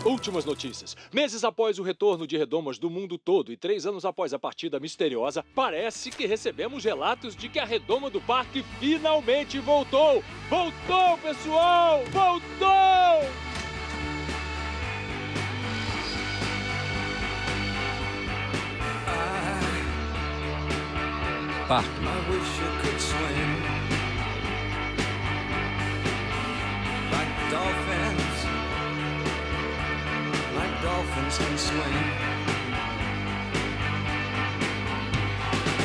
Últimas notícias. Meses após o retorno de redomas do mundo todo e 3 anos após a partida misteriosa, parece que recebemos relatos de que a redoma do parque finalmente voltou! Voltou, pessoal! Voltou! Parque. I wish you could swim like dolphins can swim.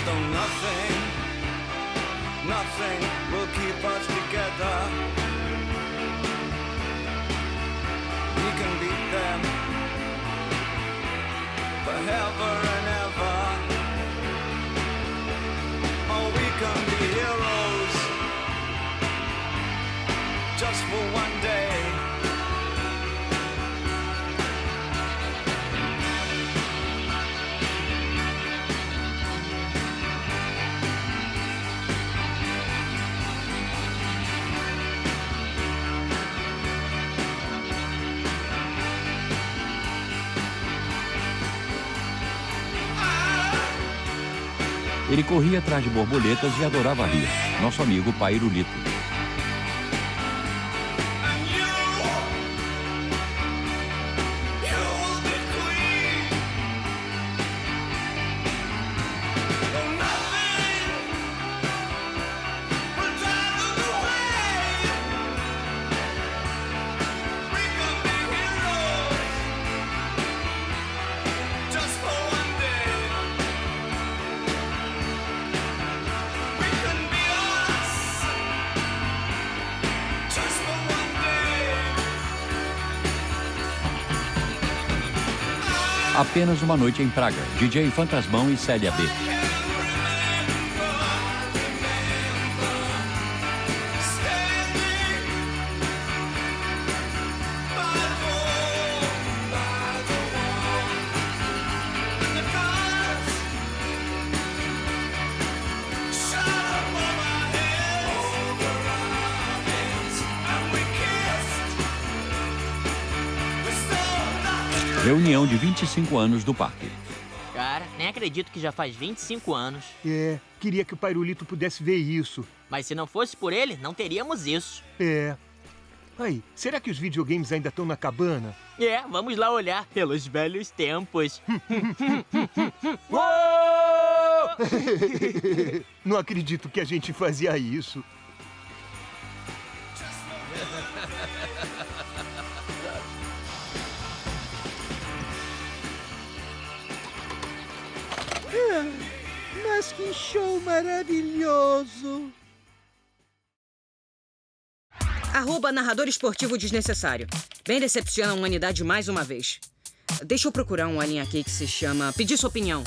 Though nothing will keep us together. We can beat them forever and ever. Oh, we can be heroes just for one day. Ele corria atrás de borboletas e adorava rir. Nosso amigo Pairulito. Apenas uma noite em Praga. DJ Fantasmão e Célia B. Reunião de 25 anos do parque. Cara, nem acredito que já faz 25 anos. É, queria que o Pairulito pudesse ver isso. Mas se não fosse por ele, não teríamos isso. É. Aí, será que os videogames ainda estão na cabana? É, vamos lá olhar pelos velhos tempos. Não acredito que a gente fazia isso. Mas que show maravilhoso! @narrador esportivo desnecessário. Bem decepciona a humanidade mais uma vez. Deixa eu procurar um alien aqui que se chama Pedir Sua Opinião.